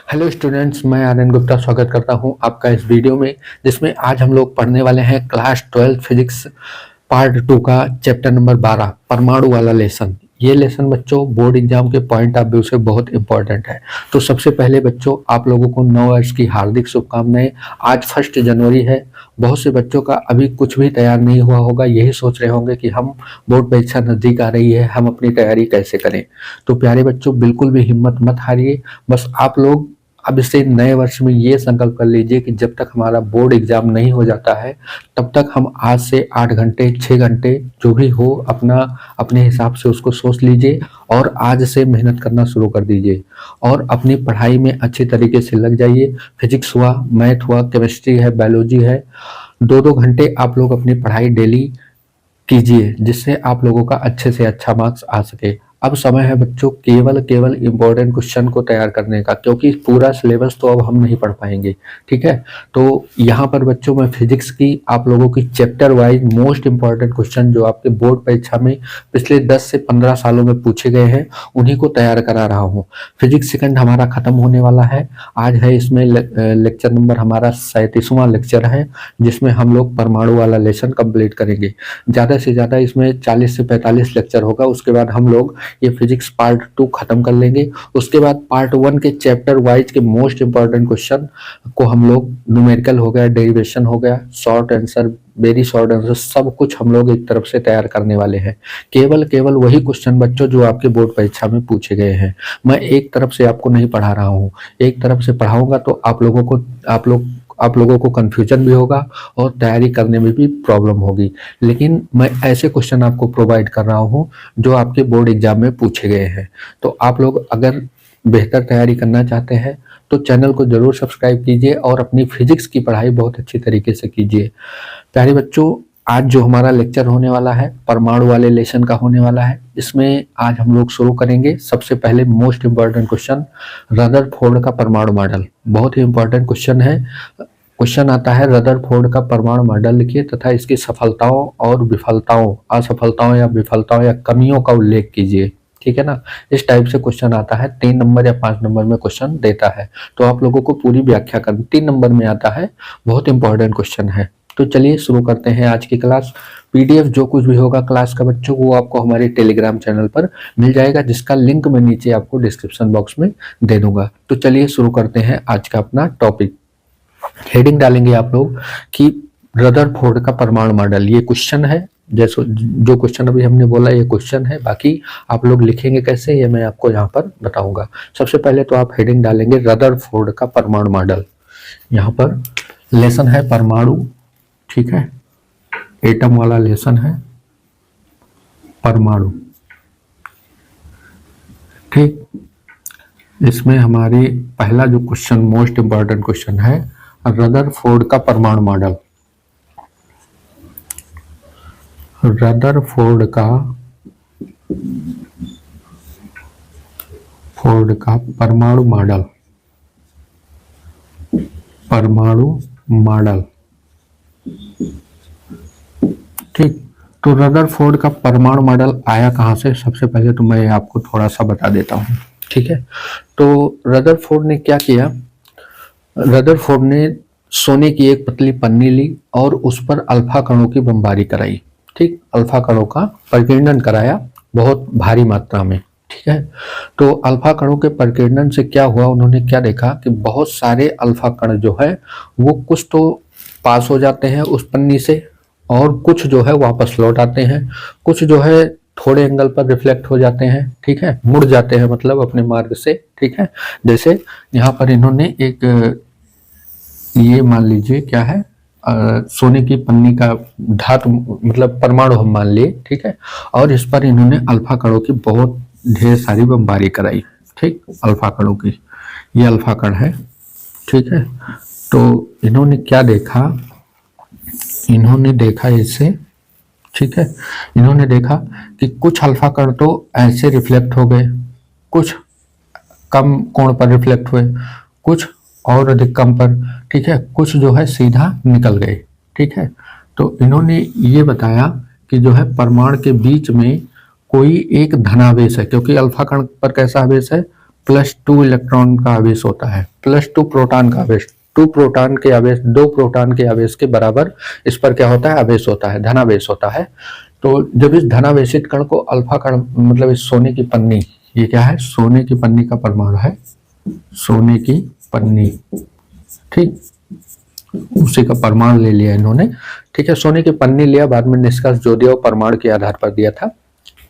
Hello students, मैं आनंद गुप्ता स्वागत करता हूं आपका इस वीडियो में, जिसमें आज हम लोग पढ़ने वाले हैं क्लास 12 फिजिक्स पार्ट 2 का चैप्टर नंबर 12 परमाणु वाला लेसन। ये लेसन बच्चों बोर्ड एग्जाम के पॉइंट ऑफ व्यू से बहुत इंपॉर्टेंट है। तो सबसे पहले बच्चों आप लोगों को नव वर्ष की हार्दिक शुभकामनाएं। आज 1 जनवरी है। बहुत से बच्चों का अभी कुछ भी तैयार नहीं हुआ होगा, यही सोच रहे होंगे कि हम बोर्ड परीक्षा नज़दीक आ रही है, हम अपनी तैयारी कैसे करें। तो प्यारे बच्चों बिल्कुल भी हिम्मत मत हारिए। बस आप लोग अब से नए वर्ष में ये संकल्प कर लीजिए कि जब तक हमारा बोर्ड एग्जाम नहीं हो जाता है तब तक हम आज से 8 घंटे 6 घंटे जो भी हो अपने हिसाब से उसको सोच लीजिए और आज से मेहनत करना शुरू कर दीजिए और अपनी पढ़ाई में अच्छे तरीके से लग जाइए। फिजिक्स हुआ, मैथ हुआ, केमिस्ट्री है, बायोलॉजी है, 2-2 घंटे आप लोग अपनी पढ़ाई डेली कीजिए जिससे आप लोगों का अच्छे से अच्छा मार्क्स आ सके। अब समय है बच्चों केवल इम्पोर्टेंट क्वेश्चन को तैयार करने का, क्योंकि पूरा सिलेबस तो अब हम नहीं पढ़ पाएंगे। ठीक है, तो यहाँ पर बच्चों मैं फिजिक्स की आप लोगों की chapter wise most important question जो आपके बोर्ड परीक्षा में पिछले 10 से 15 सालों में पूछे गए हैं उन्हीं को तैयार करा रहा हूँ। फिजिक्स सेकंड हमारा खत्म होने वाला है। आज है इसमें लेक्चर नंबर हमारा 37वां लेक्चर है, जिसमें हम लोग परमाणु वाला लेसन कंप्लीट करेंगे। ज़्यादा से ज़्यादा इसमें 40 से 45 लेक्चर होगा। उसके बाद हम लोग ये फिजिक्स पार्ट 2 खत्म कर लेंगे। उसके बाद पार्ट 1 के चैप्टर वाइज के मोस्ट इंपॉर्टेंट क्वेश्चन को हम लोग न्यूमेरिकल हो गया, डेरिवेशन हो गया, short answer, very short answer, सब कुछ हम लोग एक तरफ से तैयार करने वाले हैं। केवल वही क्वेश्चन बच्चों जो आपके बोर्ड परीक्षा में पूछे गए हैं। मैं एक तरफ से आपको नहीं पढ़ा रहा हूँ, एक तरफ से पढ़ाऊंगा तो आप लोगों को कंफ्यूजन भी होगा और तैयारी करने में भी प्रॉब्लम होगी। लेकिन मैं ऐसे क्वेश्चन आपको प्रोवाइड कर रहा हूं जो आपके बोर्ड एग्जाम में पूछे गए हैं। तो आप लोग अगर बेहतर तैयारी करना चाहते हैं तो चैनल को जरूर सब्सक्राइब कीजिए और अपनी फिजिक्स की पढ़ाई बहुत अच्छी तरीके से कीजिए। प्यारे बच्चों, आज जो हमारा लेक्चर होने वाला है परमाणु वाले लेसन का होने वाला है, इसमें आज हम लोग शुरू करेंगे। सबसे पहले मोस्ट इंपॉर्टेंट क्वेश्चन रदरफोर्ड का परमाणु मॉडल। बहुत ही इंपॉर्टेंट क्वेश्चन है। क्वेश्चन आता है रदरफोर्ड का परमाणु मॉडल लिखिए तथा इसकी सफलताओं और विफलताओं, असफलताओं या विफलताओं या कमियों का उल्लेख कीजिए। ठीक है ना, इस टाइप से क्वेश्चन आता है। 3 नंबर या 5 नंबर में क्वेश्चन देता है, तो आप लोगों को पूरी व्याख्या करनी। 3 नंबर में आता है, बहुत इंपॉर्टेंट क्वेश्चन है। तो चलिए शुरू करते हैं आज की क्लास। पीडीएफ जो कुछ भी होगा क्लास का बच्चों वो आपको हमारे टेलीग्राम चैनल पर मिल जाएगा, जिसका लिंक मैं नीचे आपको डिस्क्रिप्शन बॉक्स में दे दूंगा। तो चलिए शुरू करते हैं आज का अपना टॉपिक। हेडिंग डालेंगे आप लोग कि रदरफोर्ड का परमाणु मॉडल। ये क्वेश्चन है, जैसे जो क्वेश्चन अभी हमने बोला ये क्वेश्चन है, बाकी आप लोग लिखेंगे कैसे ये मैं आपको यहाँ पर बताऊंगा। सबसे पहले तो आप हेडिंग डालेंगे रदरफोर्ड का परमाणु मॉडल। यहाँ पर लेसन है परमाणु, ठीक है, एटम वाला लेसन है परमाणु। ठीक, इसमें हमारी पहला जो क्वेश्चन मोस्ट इंपॉर्टेंट क्वेश्चन है रदरफोर्ड का परमाणु मॉडल। रदरफोर्ड का परमाणु मॉडल, ठीक। तो रदरफोर्ड का परमाणु मॉडल आया कहां से, सबसे पहले तो मैं आपको थोड़ा सा बता देता हूं। ठीक है, तो रदरफोर्ड ने क्या किया, रदरफोर्ड ने सोने की एक पतली पन्नी ली और उस पर अल्फा कणों की बमबारी कराई। ठीक, अल्फा कणों का प्रकीर्णन कराया बहुत भारी मात्रा में। ठीक है, तो अल्फा कणों के प्रकीर्णन से क्या हुआ, उन्होंने क्या देखा कि बहुत सारे अल्फा कण जो है वो कुछ तो पास हो जाते हैं उस पन्नी से और कुछ जो है वापस लौट आते हैं, कुछ जो है थोड़े एंगल पर रिफ्लेक्ट हो जाते हैं। ठीक है, मुड़ जाते हैं मतलब अपने मार्ग से। ठीक है, जैसे यहाँ पर इन्होंने एक ये मान लीजिए क्या है, सोने की पन्नी का धातु मतलब परमाणु हम मान लिए। ठीक है, और इस पर इन्होंने अल्फा कणों की बहुत ढेर सारी बमबारी कराई। ठीक, अल्फा कणों की, ये अल्फा कण है। ठीक है, तो इन्होंने क्या देखा, इन्होंने देखा इसे, ठीक है, इन्होंने देखा कि कुछ अल्फा कण तो ऐसे रिफ्लेक्ट हो गए, कुछ कम कोण पर रिफ्लेक्ट हुए, कुछ और अधिक कम पर। ठीक है, कुछ जो है सीधा निकल गए। ठीक है, तो इन्होंने ये बताया कि जो है परमाणु के बीच में कोई एक धनावेश है, क्योंकि अल्फा कण पर कैसा आवेश है, +2 इलेक्ट्रॉन का आवेश होता है, +2 प्रोटॉन का आवेश, 2 प्रोटॉन के आवेश, 2 प्रोटॉन के आवेश के बराबर इस पर क्या होता है, आवेश होता है, धनावेश होता है। तो जब इस धनावेशित कण को अल्फा कण, मतलब इस सोने की पन्नी, ये क्या है, सोने की पन्नी का परमाणु है, सोने की पन्नी, ठीक, उसी का परमाणु ले लिया इन्होंने, ठीक है, सोने की पन्नी लिया, बाद में निष्कर्ष जो दिया वो परमाणु के आधार पर दिया था,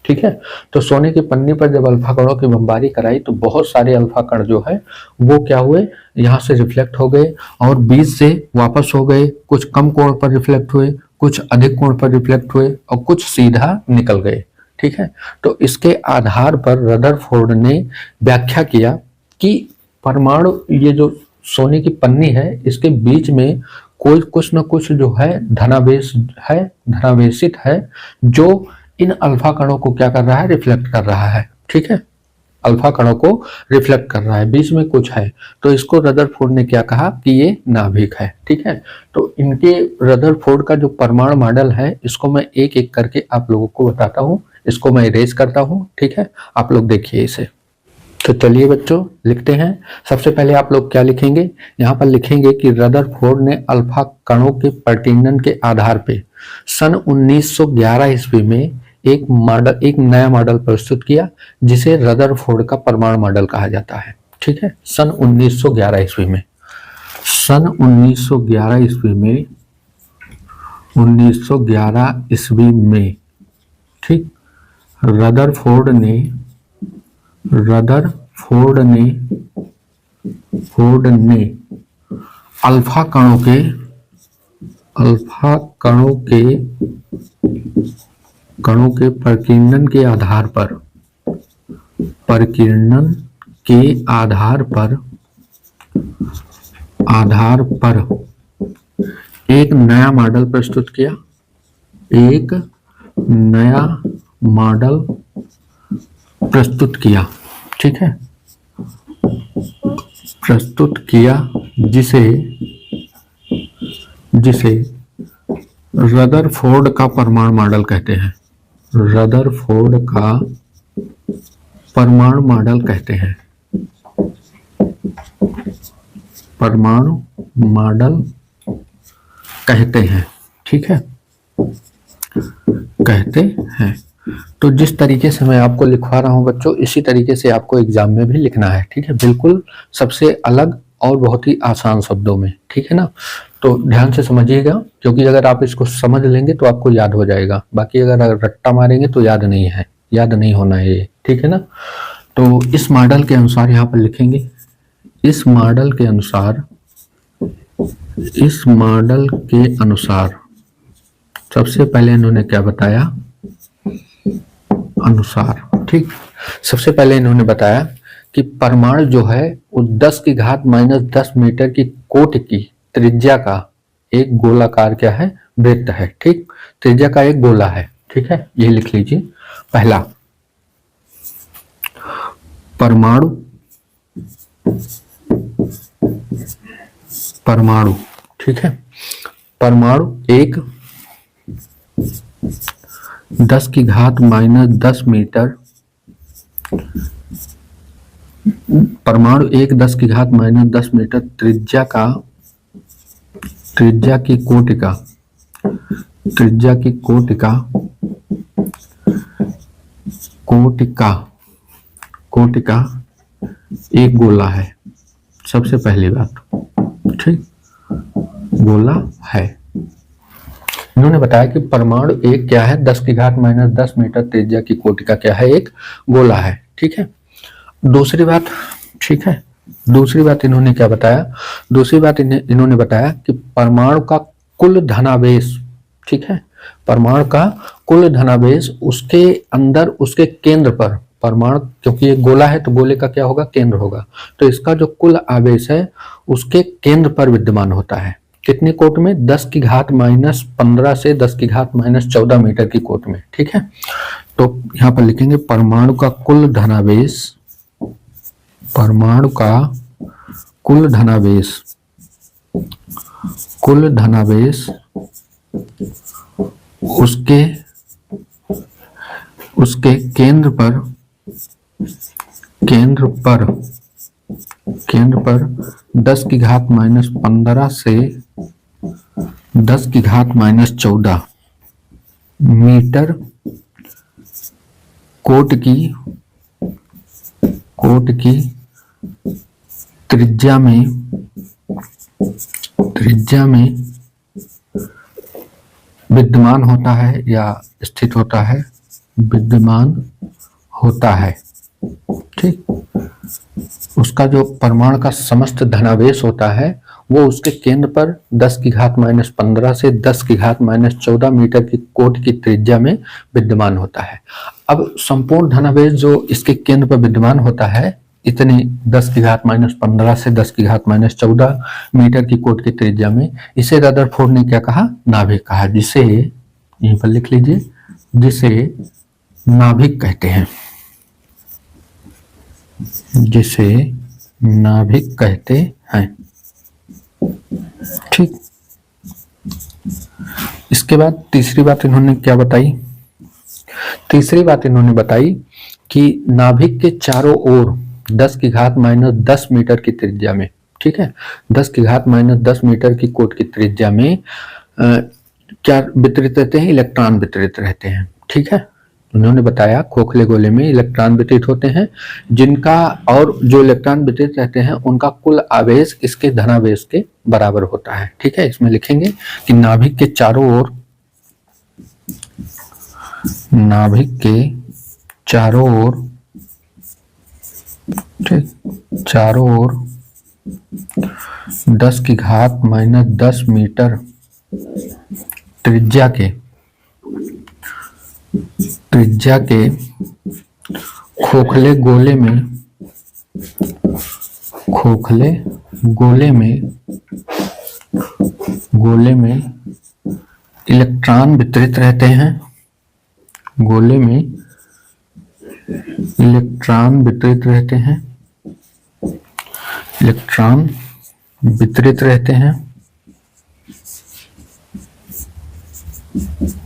ठीक है। तो सोने की पन्नी पर जब अल्फा कणों की बमबारी कराई तो बहुत सारे अल्फा कण जो है वो क्या हुए, यहाँ से रिफ्लेक्ट हो गए और बीच से वापस हो गए, कुछ कम कोण पर रिफ्लेक्ट हुए, कुछ अधिक कोण पर रिफ्लेक्ट हुए और कुछ सीधा निकल गए, ठीक है। तो इसके आधार पर रदरफोर्ड ने व्याख्या किया कि परमाणु, ये जो सोने की पन्नी है, इसके बीच में कोई कुछ न कुछ जो है धनावेश है, धनावेशित है, जो इन अल्फा कणों को क्या कर रहा है, रिफ्लेक्ट कर रहा है, ठीक है, अल्फा कणों को रिफ्लेक्ट कर रहा है, बीच में कुछ है। तो इसको रदरफोर्ड ने क्या कहा कि ये नाभिक है, ठीक है। तो इनके रदरफोर्ड का जो परमाणु मॉडल है, इसको मैं एक एक करके आप लोगों को बताता हूँ, इसको मैं इरेज करता हूँ, ठीक है, आप लोग देखिए इसे। तो चलिए बच्चों लिखते हैं। सबसे पहले आप लोग क्या लिखेंगे, यहाँ पर लिखेंगे कि रदरफोर्ड ने अल्फा कणों के प्रतिनन के आधार पे सन 1911 ईस्वी में एक नया मॉडल प्रस्तुत किया, जिसे रदरफोर्ड का परमाणु मॉडल कहा जाता है, ठीक है। सन 1911 ईस्वी में, सन 1911 ईस्वी में, 1911 ईस्वी में, ठीक, रदरफोर्ड ने अल्फा कणों के प्रकीर्णन के आधार पर एक नया मॉडल प्रस्तुत किया, एक नया मॉडल प्रस्तुत किया, ठीक है, प्रस्तुत किया, जिसे रदरफोर्ड का परमाणु मॉडल कहते हैं, रदरफोर्ड का परमाणु मॉडल कहते हैं, परमाणु मॉडल कहते हैं, ठीक है, कहते हैं। तो जिस तरीके से मैं आपको लिखवा रहा हूं बच्चों, इसी तरीके से आपको एग्जाम में भी लिखना है, ठीक है, बिल्कुल सबसे अलग और बहुत ही आसान शब्दों में, ठीक है ना। तो ध्यान से समझिएगा, क्योंकि अगर आप इसको समझ लेंगे तो आपको याद हो जाएगा, बाकी अगर रट्टा मारेंगे तो याद नहीं होना है ये, ठीक है ना। तो इस मॉडल के अनुसार यहाँ पर लिखेंगे, इस मॉडल के अनुसार सबसे पहले इन्होंने क्या बताया, अनुसार, ठीक, सबसे पहले इन्होंने बताया कि परमाणु जो है वो 10⁻⁻10 मीटर की कोटि की त्रिज्या का एक गोलाकार क्या है, वृत्त है, ठीक, त्रिज्या का एक गोला है, ठीक है, ये लिख लीजिए। पहला परमाणु, ठीक है, परमाणु एक 10⁻⁻10 मीटर, परमाणु एक 10⁻⁻10 मीटर त्रिज्या की कोटि का एक गोला है, सबसे पहली बात, ठीक, गोला है। इन्होंने बताया कि परमाणु एक क्या है, 10⁻⁻10 मीटर त्रिज्या की कोटि का क्या है, एक गोला है, ठीक है। दूसरी बात, ठीक है, दूसरी बात इन्होंने क्या बताया, दूसरी बात इन्होंने बताया कि परमाणु का कुल धनावेश, ठीक है, परमाणु का कुल धनावेश उसके अंदर, उसके केंद्र पर, परमाणु क्योंकि एक गोला है तो गोले का क्या होगा, केंद्र होगा, तो इसका जो कुल आवेश है उसके केंद्र पर विद्यमान होता है, कितने कोट में, 10⁻⁻15 से 10⁻⁻14 मीटर की कोट में, ठीक है। तो यहाँ पर लिखेंगे परमाणु का कुल धनावेश, परमाणु का कुल धनावेश उसके केंद्र पर केंद्र पर 10 की घात -15 से 10 की घात -14 मीटर कोट की त्रिज्या में विद्यमान होता है या स्थित होता है, विद्यमान होता है। ठीक, उसका जो परमाणु का समस्त धनावेश होता है वो उसके केंद्र पर 10 की घात -15 से 10 की घात -14 मीटर की कोट की त्रिज्या में विद्यमान होता है। अब संपूर्ण धनावेश जो इसके केंद्र पर विद्यमान होता है, इतनी 10 की घात -15 से 10 की घात -14 मीटर की कोट की त्रिज्या में, इसे रदरफोर्ड ने क्या कहा? नाभिक कहा, जिसे यहीं पर लिख लीजिए, जिसे नाभिक कहते हैं, जिसे नाभिक कहते हैं। ठीक, इसके बाद तीसरी बात इन्होंने क्या बताई? तीसरी बात इन्होंने बताई कि नाभिक के चारों ओर 10 की घात -10 मीटर की त्रिज्या में, ठीक है, 10 की घात -10 मीटर की कोट की त्रिज्या में क्या वितरित रहते हैं? इलेक्ट्रॉन वितरित रहते हैं। ठीक है, उन्होंने बताया खोखले गोले में इलेक्ट्रॉन वितरित होते हैं, जिनका, और जो इलेक्ट्रॉन वितरित रहते हैं उनका कुल आवेश इसके धनावेश के बराबर होता है। ठीक है, इसमें लिखेंगे कि नाभिक के चारों ओर 10 की घात -10 मीटर त्रिज्या के खोखले गोले में इलेक्ट्रॉन वितरित रहते हैं, गोले में इलेक्ट्रॉन वितरित रहते हैं, इलेक्ट्रॉन वितरित रहते हैं,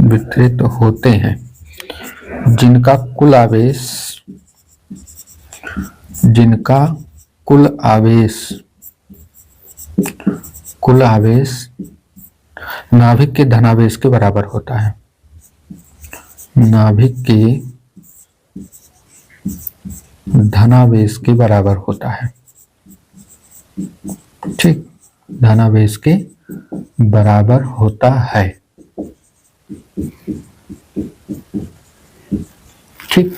वितरित होते हैं, जिनका कुल आवेश नाभिक के धनावेश के बराबर होता है, नाभिक के धनावेश के बराबर होता है। ठीक, धनावेश के बराबर होता है। ठीक,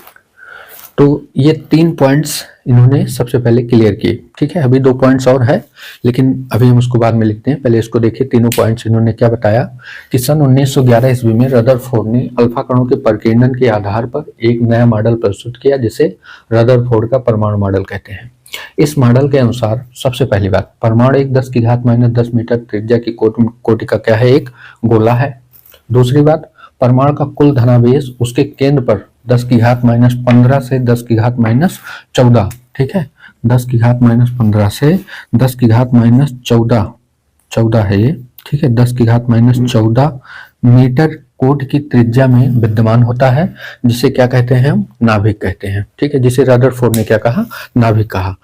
तो ये 3 पॉइंट्स इन्होंने सबसे पहले क्लियर किए। ठीक है, अभी 2 पॉइंट्स और है, लेकिन अभी हम उसको बाद में लिखते हैं। पहले इसको देखिए, तीनों पॉइंट्स इन्होंने क्या बताया कि सन 1911 ईस्वी में रदरफोर्ड ने अल्फा कणों के परिकीर्णन के आधार पर एक नया मॉडल प्रस्तुत किया, जिसे रदरफोर्ड का परमाणु मॉडल कहते हैं। इस मॉडल के अनुसार सबसे पहली बात, परमाणु एक 10 की घात -10 मीटर त्रिज्या की कोटि का क्या है? एक गोला है। दूसरी बात, परमाणु का कुल धनावेश उसके केंद्र पर 10 की घात -15 से 10 की घात -14, ठीक है, 10 की घात -15 से 10 की घात -14 है ये, ठीक है, 10 की घात -14 मीटर कोट की त्रिज्या में विद्यमान होता है, जिसे क्या कहते हैं? हम नाभिक कहते हैं। ठीक है, जिसे रदरफोर्ड ने क्या कहा? नाभिक कहा।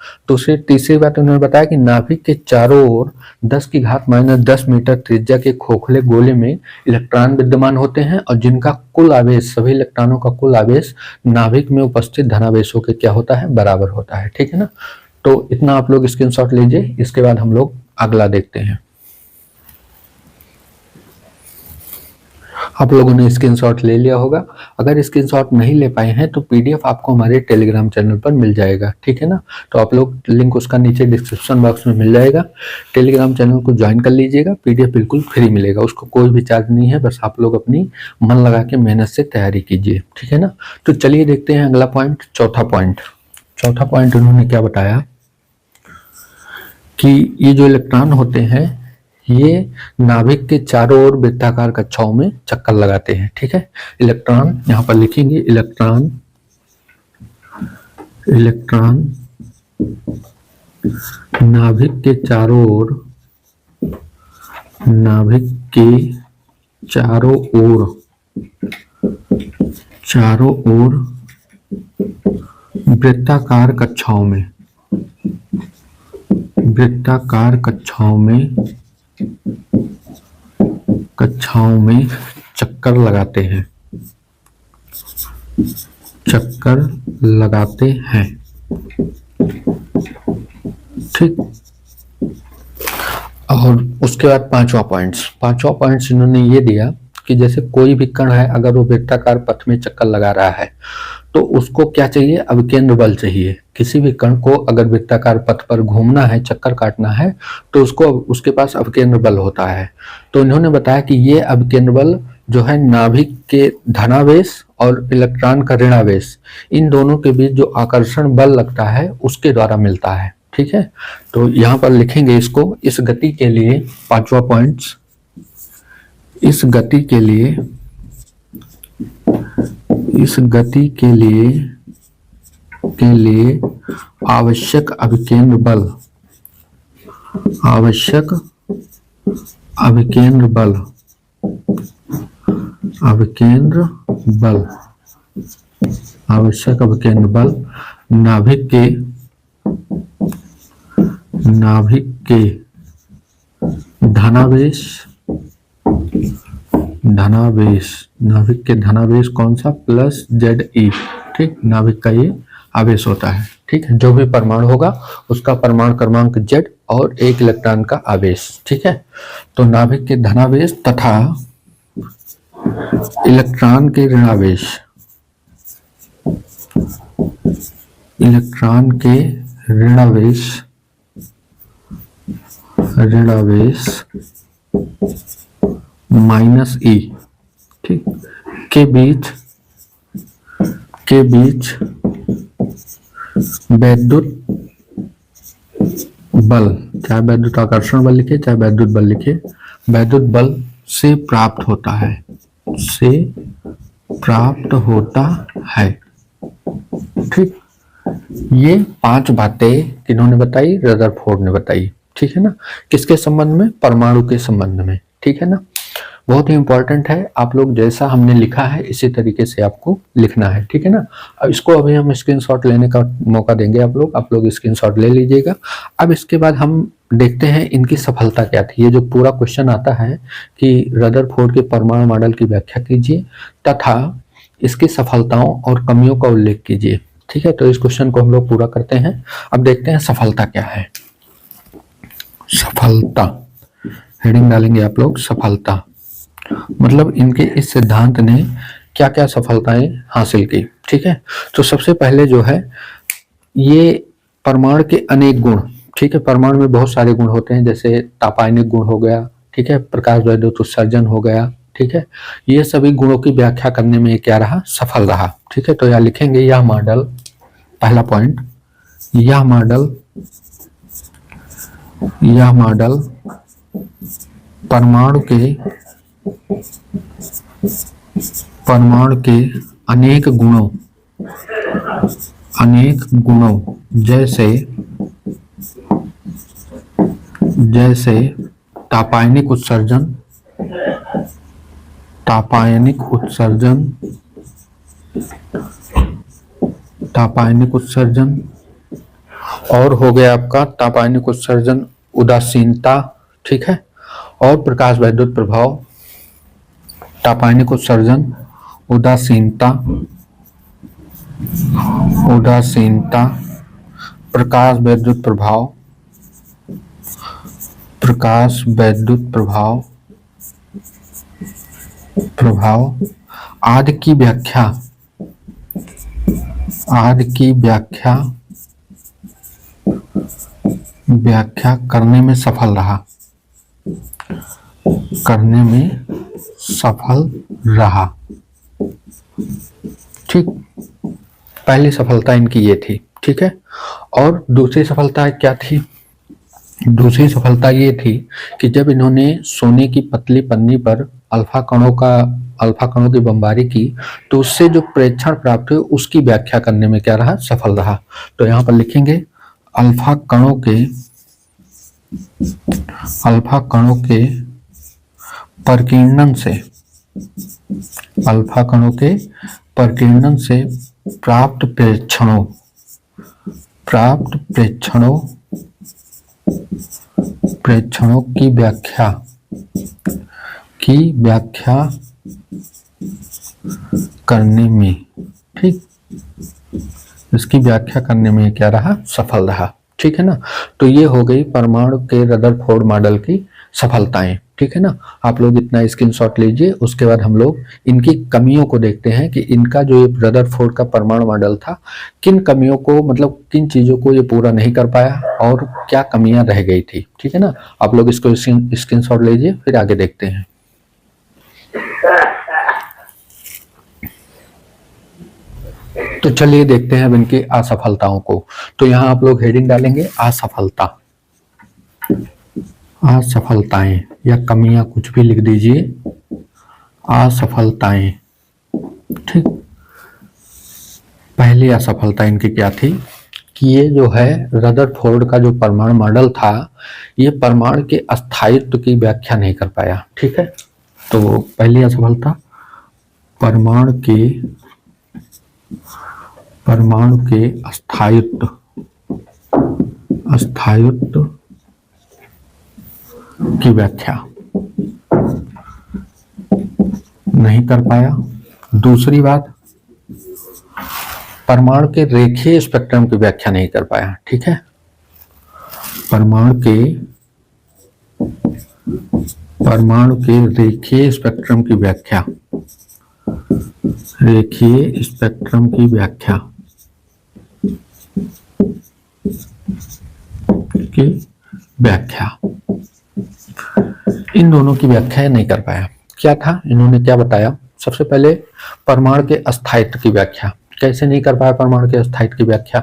तीसरी बात उन्होंने बताया कि नाभिक के चारों ओर 10 की घात -10 मीटर त्रिज्या के खोखले गोले में इलेक्ट्रॉन विद्यमान होते हैं, और जिनका कुल आवेश, सभी इलेक्ट्रॉनों का कुल आवेश नाभिक में उपस्थित धनावेशों के क्या होता है? बराबर होता है। ठीक है ना, तो इतना आप लोग स्क्रीनशॉट लीजिए। इसके बाद हम लोग अगला देखते हैं। आप लोगों ने स्क्रीनशॉट ले लिया होगा। अगर स्क्रीनशॉट नहीं ले पाए हैं तो पीडीएफ आपको हमारे टेलीग्राम चैनल पर मिल जाएगा। ठीक है ना, तो आप लोग लिंक उसका नीचे डिस्क्रिप्शन बॉक्स में मिल जाएगा। टेलीग्राम चैनल को ज्वाइन कर लीजिएगा, पीडीएफ बिल्कुल फ्री मिलेगा, उसको कोई भी चार्ज नहीं है। बस आप लोग अपनी मन लगा के मेहनत से तैयारी कीजिए। ठीक है ना, तो चलिए देखते हैं अगला पॉइंट, चौथा पॉइंट उन्होंने क्या बताया कि ये जो इलेक्ट्रॉन होते हैं ये नाभिक के चारों ओर वृत्ताकार कक्षाओं में चक्कर लगाते हैं। ठीक है, इलेक्ट्रॉन यहां पर लिखेंगे, इलेक्ट्रॉन नाभिक के चारों ओर वृत्ताकार कक्षाओं में चक्कर लगाते हैं। ठीक। और उसके बाद पांचवा पॉइंट्स इन्होंने ये दिया कि जैसे कोई भी कण है, अगर वो वृत्ताकार पथ में चक्कर लगा रहा है तो उसको क्या चाहिए, अभिकेंद्र बल चाहिए। किसी भी कण को अगर वृत्ताकार पथ पर घूमना है, चक्कर काटना है, तो उसके पास अभिकेंद्र बल होता है। तो इन्होंने बताया कि ये अभिकेंद्र बल जो है नाभिक के धनावेश और इलेक्ट्रॉन का ऋणावेश, इन दोनों के बीच जो आकर्षण बल लगता है उसके द्वारा मिलता है। ठीक है, तो यहाँ पर लिखेंगे इसको। इस गति के लिए पांचवा पॉइंट्स, इस गति के लिए आवश्यक अभिकेंद्र बल नाभिक के धनावेश कौन सा, प्लस ZE। ठीक, नाभिक का ये आवेश होता है। ठीक है, जो भी परमाणु होगा उसका परमाणु क्रमांक Z और एक इलेक्ट्रॉन का आवेश। ठीक है, तो नाभिक के धनावेश तथा इलेक्ट्रॉन के ऋणावेश -E, ठीक, के बीच वैद्युत बल, चाहे वैद्युत आकर्षण बल लिखे चाहे वैद्युत बल लिखे, वैद्युत बल से प्राप्त होता है। ठीक, ये 5 बातें किन्होंने बताई, रदरफोर्ड ने बताई। ठीक है ना, किसके संबंध में, परमाणु के संबंध में। ठीक है ना, बहुत ही इंपॉर्टेंट है। आप लोग जैसा हमने लिखा है इसी तरीके से आपको लिखना है। ठीक है ना, अब इसको अभी हम स्क्रीनशॉट लेने का मौका देंगे। आप लोग स्क्रीनशॉट ले लीजिएगा। अब इसके बाद हम देखते हैं इनकी सफलता क्या थी। ये जो पूरा क्वेश्चन आता है कि रदरफोर्ड के परमाणु मॉडल की व्याख्या कीजिए तथा इसकी सफलताओं और कमियों का उल्लेख कीजिए। ठीक है, तो इस क्वेश्चन को हम लोग पूरा करते हैं। अब देखते हैं सफलता क्या है। सफलता हेडिंग डालेंगे आप लोग, सफलता मतलब इनके इस सिद्धांत ने क्या क्या सफलताएं हासिल की। ठीक है, तो सबसे पहले जो है ये परमाणु के अनेक गुण। ठीक है, परमाणु में बहुत सारे गुण होते हैं, जैसे तापायनिक गुण हो गया, ठीक है, प्रकाश वैद्युत उत्सर्जन हो गया। ठीक है, ये सभी गुणों की व्याख्या करने में क्या रहा, सफल रहा। ठीक है, तो यहाँ लिखेंगे यह मॉडल, पहला पॉइंट, यह मॉडल परमाणु के अनेक गुणों जैसे तापायनिक उत्सर्जन और हो गया आपका तापायनिक उत्सर्जन, उदासीनता। ठीक है, और प्रकाश वैद्युत प्रभाव, तापायनिक उत्सर्जन, उदासीनता, प्रकाश वैद्युत प्रभाव आदि की व्याख्या करने में सफल रहा। ठीक, पहली सफलता इनकी ये थी। ठीक है, और दूसरी सफलता क्या थी, दूसरी सफलता ये थी कि जब इन्होंने सोने की पतली पन्नी पर अल्फा कणों की बमबारी की तो उससे जो प्रेक्षण प्राप्त हुए उसकी व्याख्या करने में क्या रहा, सफल रहा। तो यहाँ पर लिखेंगे अल्फा कणों के प्रकीर्णन से प्राप्त प्रेक्षणों प्राप्त प्रेक्षणों की व्याख्या करने में, ठीक, इसकी व्याख्या करने में क्या रहा, सफल रहा। ठीक है ना। तो ये हो गई परमाणु के रदरफोर्ड मॉडल की सफलताएं। ठीक है ना। आप लोग इतना स्क्रीनशॉट लीजिए, उसके बाद हम लोग इनकी कमियों को देखते हैं कि इनका जो ये रदरफोर्ड का परमाणु मॉडल था, किन कमियों को, मतलब किन चीजों को ये पूरा नहीं कर पाया और क्या कमियां रह गई थी। ठीक है ना। आप लोग इसको स्क्रीनशॉट लीजिए, फिर आगे देखते हैं। तो चलिए देखते हैं अब इनकी असफलताओं को। तो यहाँ आप लोग हेडिंग डालेंगे असफलता, असफलताएं या कमियां, कुछ भी लिख दीजिए, असफलताएं। ठीक। पहली असफलता इनकी क्या थी कि ये जो है रदरफोर्ड का जो परमाणु मॉडल था, ये परमाणु के अस्थायित्व की व्याख्या नहीं कर पाया। ठीक है। तो पहली असफलता, परमाणु के अस्थायित्व की व्याख्या नहीं कर पाया। दूसरी बात, परमाणु के रेखीय स्पेक्ट्रम की व्याख्या नहीं कर पाया। ठीक है। परमाणु के रेखीय स्पेक्ट्रम की व्याख्या, इन दोनों की व्याख्या नहीं कर पाया। क्या था, इन्होंने क्या बताया, सबसे पहले परमाणु के अस्थायित्व की व्याख्या कैसे नहीं कर पाया। परमाणु के अस्थायित्व की व्याख्या,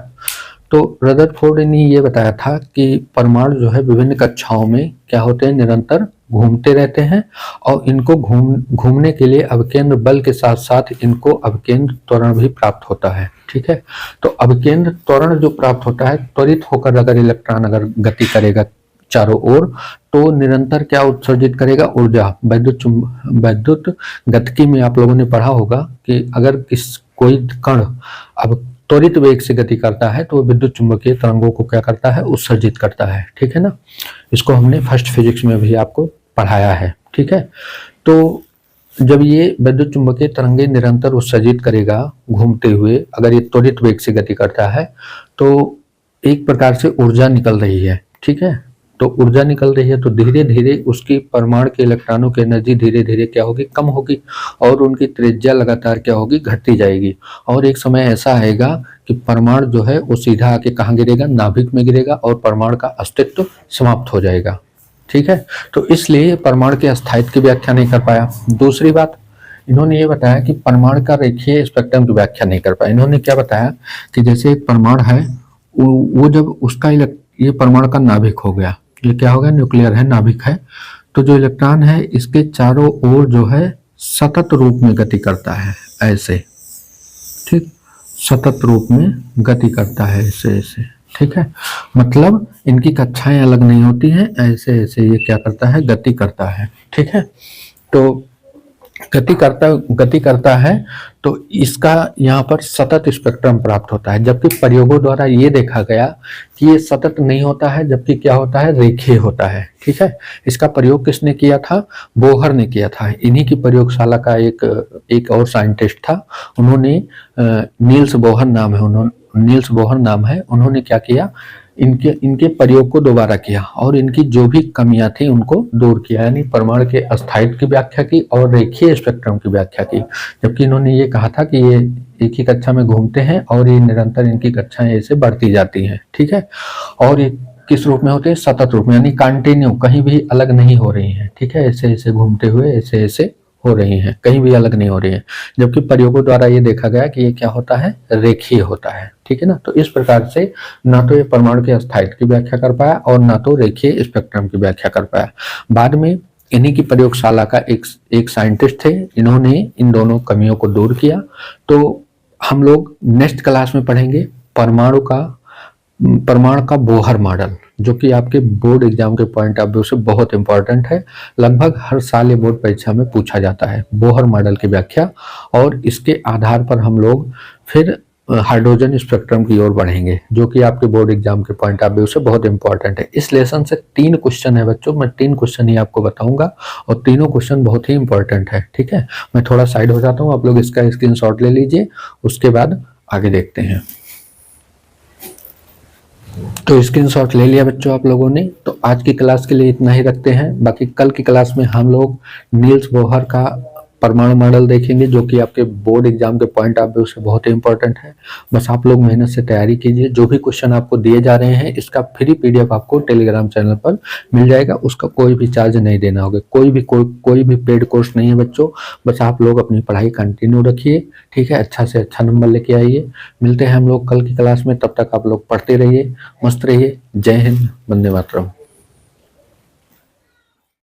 तो रदरफोर्ड ने ये बताया था कि परमाणु जो है विभिन्न कक्षाओं में क्या होते हैं, निरंतर घूमते रहते हैं और इनको घूमने के लिए अभिकेंद्र बल के साथ साथ इनको अभिकेंद्र त्वरण भी प्राप्त होता है। ठीक है। तो अभिकेंद्र त्वरण जो प्राप्त होता है, त्वरित होकर अगर इलेक्ट्रॉन अगर गति करेगा चारों ओर, तो निरंतर क्या उत्सर्जित करेगा, ऊर्जा। वैद्युत गतिकी में आप लोगों ने पढ़ा होगा कि अगर कोई कण अब त्वरित वेग से गति करता है तो विद्युत चुंबकीय तरंगों को क्या करता है, उत्सर्जित करता है। ठीक है ना। इसको हमने फर्स्ट फिजिक्स में भी आपको पढ़ाया है। ठीक है। तो जब ये विद्युत चुंबकीय तरंगे निरंतर उत्सर्जित करेगा घूमते हुए, अगर ये त्वरित वेग से गति करता है, तो एक प्रकार से ऊर्जा निकल रही है। ठीक है। तो ऊर्जा निकल रही है, तो धीरे धीरे उसकी परमाणु के इलेक्ट्रॉनों की एनर्जी धीरे धीरे क्या होगी, कम होगी और उनकी त्रिज्या लगातार क्या होगी, घटती जाएगी। और एक समय ऐसा आएगा कि परमाणु जो है वो सीधा आके कहाँ गिरेगा, नाभिक में गिरेगा और परमाणु का अस्तित्व समाप्त हो जाएगा। ठीक है। तो इसलिए परमाणु के अस्थायित्व की व्याख्या नहीं कर पाया। दूसरी बात, इन्होंने ये बताया कि परमाणु का रेखीय स्पेक्ट्रम की व्याख्या नहीं कर पाया। इन्होंने क्या बताया कि जैसे एक परमाणु है, वो जब उसका ये परमाणु का नाभिक हो गया, ये क्या हो गया, न्यूक्लियर है, नाभिक है, तो जो इलेक्ट्रॉन है इसके चारों ओर जो है सतत रूप में गति करता है, ऐसे। ठीक। सतत रूप में गति करता है, ऐसे ऐसे। ठीक है। मतलब इनकी कक्षाएं अलग नहीं होती हैं, ऐसे ऐसे ये क्या करता है, गति करता है। ठीक है। तो गति करता है, तो इसका यहाँ पर सतत स्पेक्ट्रम प्राप्त होता है, जबकि प्रयोगों द्वारा ये देखा गया कि ये सतत नहीं होता है, जबकि क्या होता है, रेखीय होता है। ठीक है। इसका प्रयोग किसने किया था, बोहर ने किया था। इन्हीं की प्रयोगशाला का एक और साइंटिस्ट था, उन्होंने नील्स बोहर नाम है, उन्होंने क्या किया, इनके प्रयोग को दोबारा किया और इनकी जो भी कमियां थी उनको दूर किया, यानी परमाणु के अस्थायित्व की व्याख्या की और रेखीय स्पेक्ट्रम की व्याख्या की। जबकि इन्होंने ये कहा था कि ये एक ही कक्षा में घूमते हैं और ये निरंतर इनकी कक्षाएं ऐसे बढ़ती जाती हैं। ठीक है। और ये किस रूप में होते हैं, सतत रूप में, यानी कंटिन्यू, कहीं भी अलग नहीं हो रही हैं। ठीक है। ऐसे ऐसे घूमते हुए ऐसे ऐसे हो रही हैं, कहीं भी अलग नहीं हो रही है। जबकि प्रयोगों द्वारा ये देखा गया कि ये क्या होता है, रेखीय होता है। ठीक है ना। तो इस प्रकार से ना तो ये परमाणु के अस्थायित्व की व्याख्या कर पाया और ना तो रेखीय स्पेक्ट्रम की व्याख्या कर पाया। बाद में इन्हीं की प्रयोगशाला का एक साइंटिस्ट थे, इन्होंने इन दोनों कमियों को दूर किया। तो हम लोग नेक्स्ट क्लास में पढ़ेंगे परमाणु का बोहर मॉडल, जो कि आपके बोर्ड एग्जाम के पॉइंट ऑफ व्यू से बहुत इंपॉर्टेंट है। लगभग हर साल ये बोर्ड परीक्षा में पूछा जाता है, बोहर मॉडल की व्याख्या। और इसके आधार पर हम लोग फिर हाइड्रोजन स्पेक्ट्रम की ओर बढ़ेंगे, जो कि आपके बोर्ड एग्जाम के पॉइंट ऑफ व्यू से बहुत इंपॉर्टेंट है। इस लेसन से 3 क्वेश्चन है बच्चों, मैं 3 क्वेश्चन ही आपको बताऊंगा और तीनों क्वेश्चन बहुत ही इंपॉर्टेंट है। ठीक है, मैं थोड़ा साइड हो जाता हूँ, आप लोग इसका स्क्रीनशॉट ले लीजिए, उसके बाद आगे देखते हैं। तो स्क्रीनशॉट ले लिया बच्चों आप लोगों ने। तो आज की क्लास के लिए इतना ही रखते हैं, बाकी कल की क्लास में हम लोग नील्स बोहर का परमाणु मॉडल देखेंगे, जो कि आपके बोर्ड एग्जाम के पॉइंट ऑफ व्यू से बहुत ही इंपॉर्टेंट है। बस आप लोग मेहनत से तैयारी कीजिए। जो भी क्वेश्चन आपको दिए जा रहे हैं, इसका फ्री पीडीएफ आपको टेलीग्राम चैनल पर मिल जाएगा, उसका कोई भी चार्ज नहीं देना होगा। कोई भी पेड कोर्स नहीं है बच्चों, बस आप लोग अपनी पढ़ाई कंटिन्यू रखिए। ठीक है, अच्छा से अच्छा नंबर लेके आइए। मिलते हैं हम लोग कल की क्लास में, तब तक आप लोग पढ़ते रहिए, मस्त रहिए। जय हिंद, वंदे मातरम।